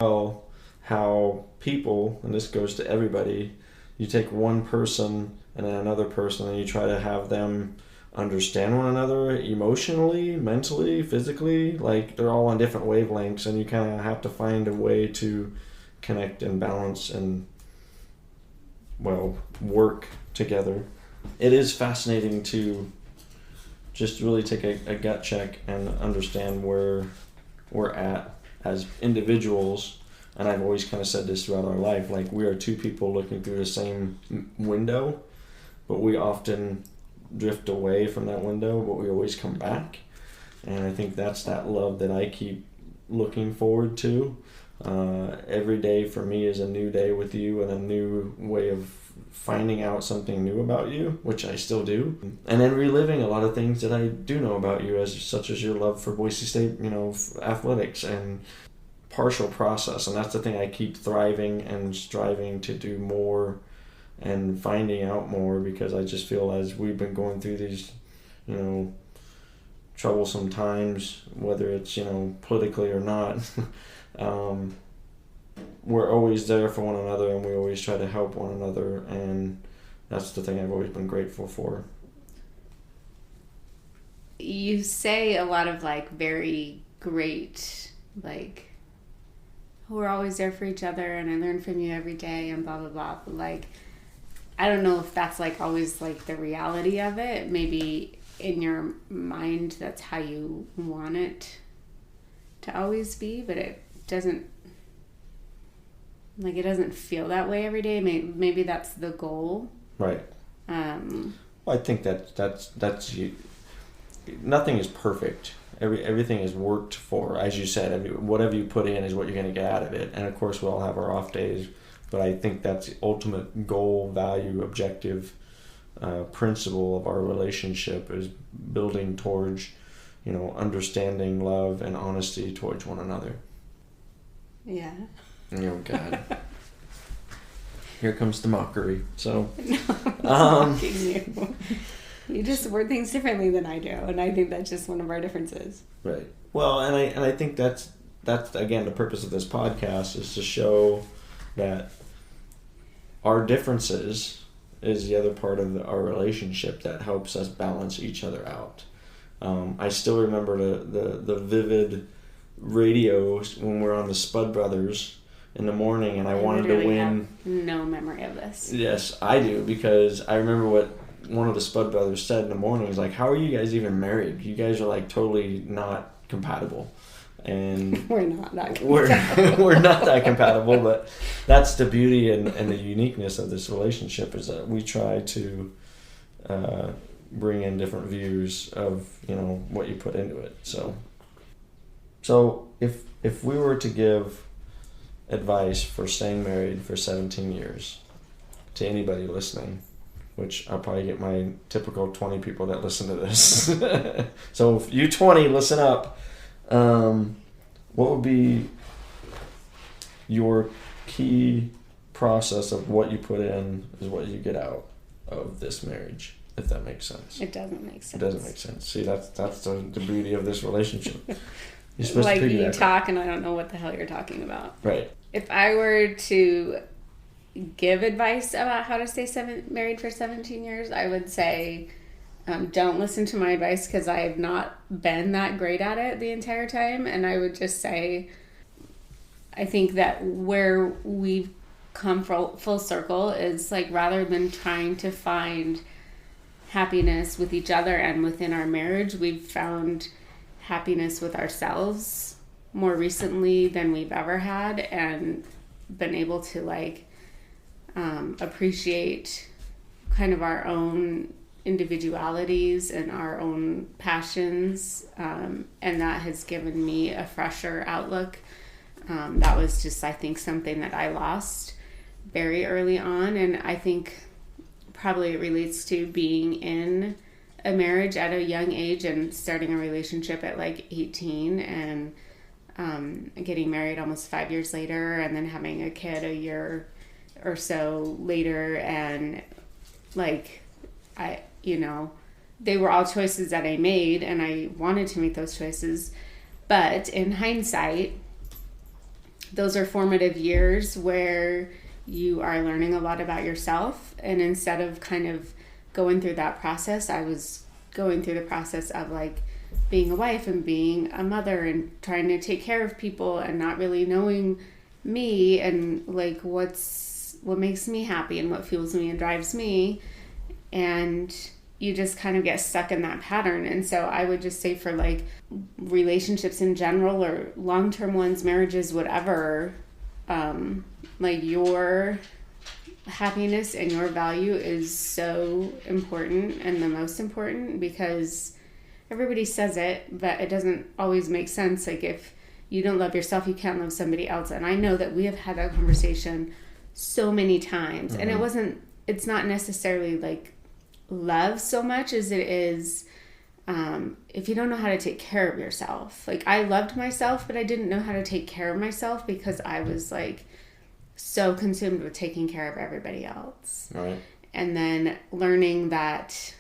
Well, how people, and this goes to everybody, you take one person and then another person and you try to have them understand one another emotionally, mentally, physically. Like they're all on different wavelengths, and you kind of have to find a way to connect and balance and, well, work together. It is fascinating to just really take a gut check and understand where we're at as individuals. And I've always kind of said this throughout our life, like we are two people looking through the same window, but we often drift away from that window, but we always come back. And I think that's that love that I keep looking forward to. Every day for me is a new day with you and a new way of finding out something new about you, which I still do, and then reliving a lot of things that I do know about you, as such as your love for Boise State, athletics and partial process. And that's the thing, I keep thriving and striving to do more and finding out more, because I just feel as we've been going through these, troublesome times, whether it's, politically or not, we're always there for one another, and we always try to help one another, and that's the thing I've always been grateful for. You say a lot of very great, we're always there for each other and I learn from you every day and blah blah blah, but I don't know if that's always the reality of it. Maybe in your mind that's how you want it to always be, but it doesn't it doesn't feel that way every day. Maybe that's the goal. Right. Well, I think that's nothing is perfect. Everything is worked for, as you said. Whatever you put in is what you're going to get out of it. And of course, we all have our off days, but I think that's the ultimate goal, value, objective, principle of our relationship, is building towards, understanding, love, and honesty towards one another. Yeah. Oh God. Here comes the mockery. So, mocking you. You just word things differently than I do, and I think that's just one of our differences. Right. Well, and I think that's again the purpose of this podcast, is to show that our differences is the other part of our relationship that helps us balance each other out. I still remember the vivid radio when we're on the Spud Brothers in the morning, and I wanted to win. Have no memory of this. Yes, I do, because I remember what one of the Spud Brothers said in the morning. He's like, "How are you guys even married? You guys are totally not compatible." And we're not that compatible. we're not that compatible, but that's the beauty and the uniqueness of this relationship, is that we try to bring in different views of what you put into it. So if we were to give advice for staying married for 17 years to anybody listening, which I'll probably get my typical 20 people that listen to this. So if you 20, listen up. What would be your key process of what you put in is what you get out of this marriage, if that makes sense? It doesn't make sense. It doesn't make sense. See, that's the beauty of this relationship. You're supposed to you talk and I don't know what the hell you're talking about. Right. If I were to give advice about how to stay married for 17 years, I would say don't listen to my advice, because I have not been that great at it the entire time. And I would just say, I think that where we've come full circle is rather than trying to find happiness with each other and within our marriage, we've found happiness with ourselves more recently than we've ever had, and been able to appreciate kind of our own individualities and our own passions, and that has given me a fresher outlook. That was just, I think, something that I lost very early on, and I think probably it relates to being in a marriage at a young age and starting a relationship at 18 and getting married almost 5 years later, and then having a kid a year or so later. And they were all choices that I made, and I wanted to make those choices, but in hindsight those are formative years where you are learning a lot about yourself. And instead of kind of going through that process, I was going through the process of like being a wife and being a mother and trying to take care of people and not really knowing me and like what makes me happy and what fuels me and drives me. And you just kind of get stuck in that pattern. And so I would just say for like relationships in general or long-term ones, marriages, whatever, like your happiness and your value is so important and the most important, because everybody says it, but it doesn't always make sense. Like if you don't love yourself, you can't love somebody else. And I know that we have had that conversation so many times. And it's not necessarily like love so much as it is if you don't know how to take care of yourself. Like I loved myself, but I didn't know how to take care of myself because I was like so consumed with taking care of everybody else. Right. And then learning that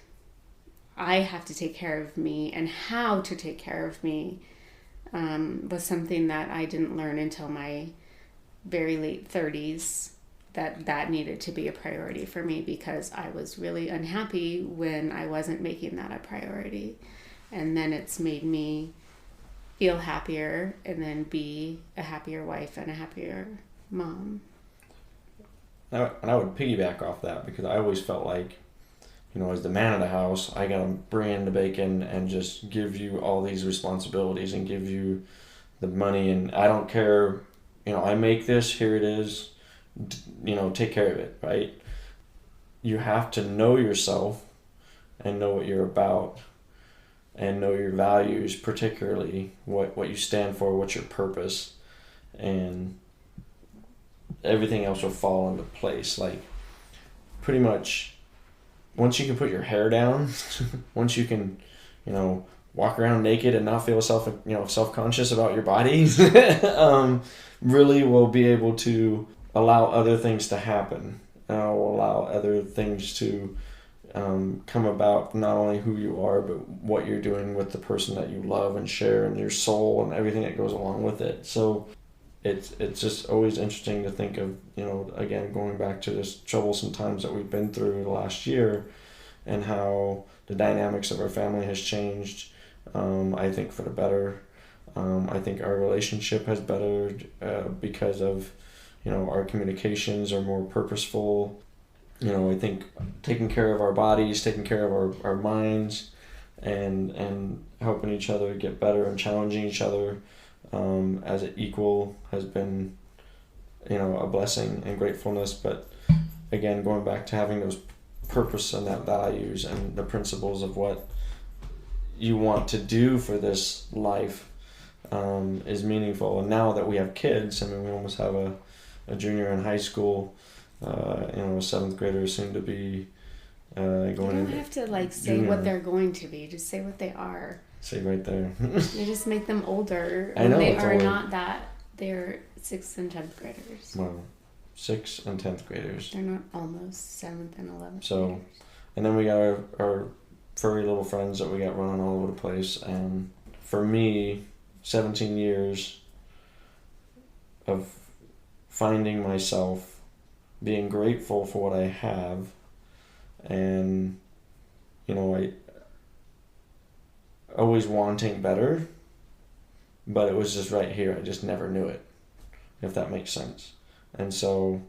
I have to take care of me and how to take care of me was something that I didn't learn until my very late 30s, that needed to be a priority for me because I was really unhappy when I wasn't making that a priority. And then it's made me feel happier and then be a happier wife and a happier mom. And I would piggyback off that because I always felt like, you know, as the man of the house, I got to bring in the bacon and just give you all these responsibilities and give you the money. And I don't care, you know, I make this, here it is, you know, take care of it, right? You have to know yourself and know what you're about and know your values, particularly what you stand for, what's your purpose, and everything else will fall into place. Like pretty much once you can put your hair down, once you can, you know, walk around naked and not feel self-conscious about your body, really will be able to allow other things to happen. Will allow other things to come about, not only who you are, but what you're doing with the person that you love and share and your soul and everything that goes along with it. So it's just always interesting to think of, you know, again, going back to this troublesome times that we've been through the last year and how the dynamics of our family has changed, I think for the better. I think our relationship has bettered because of, you know, our communications are more purposeful. You know, I think taking care of our bodies, taking care of our minds, and helping each other get better and challenging each other as an equal has been, you know, a blessing and gratefulness. But again, going back to having those purpose and that values and the principles of what you want to do for this life is meaningful. And now that we have kids, I mean, we almost have a junior in high school, you know, a seventh grader soon to be going. You don't have to like say junior. What they're going to be. Just say what they are. Say right there. You just make them older. I know, they it's are older. not that. They're 6th and 10th graders. Well, 6th and 10th graders. They're not almost 7th and 11th So, graders. and then we got our furry little friends that we got running all over the place. And for me, 17 years of finding myself, being grateful for what I have, and, you know, I always wanting better, but it was just right here. I just never knew it, if that makes sense. And so,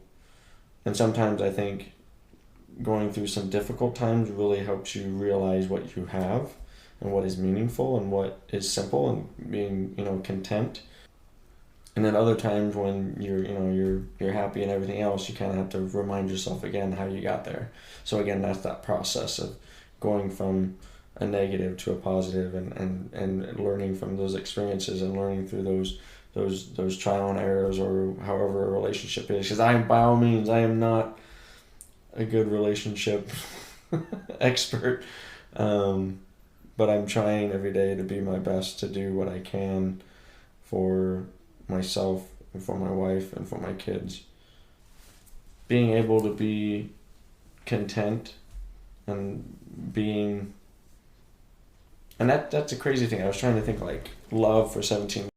and sometimes I think going through some difficult times really helps you realize what you have and what is meaningful and what is simple and being, you know, content. And then other times when you're happy and everything else, you kind of have to remind yourself again how you got there. So again, that's that process of going from a negative to a positive and learning from those experiences and learning through those trial and errors or however a relationship is. Because by all means, I am not a good relationship expert, but I'm trying every day to be my best to do what I can for myself and for my wife and for my kids. Being able to be content and being, and that's a crazy thing. I was trying to think like love for 17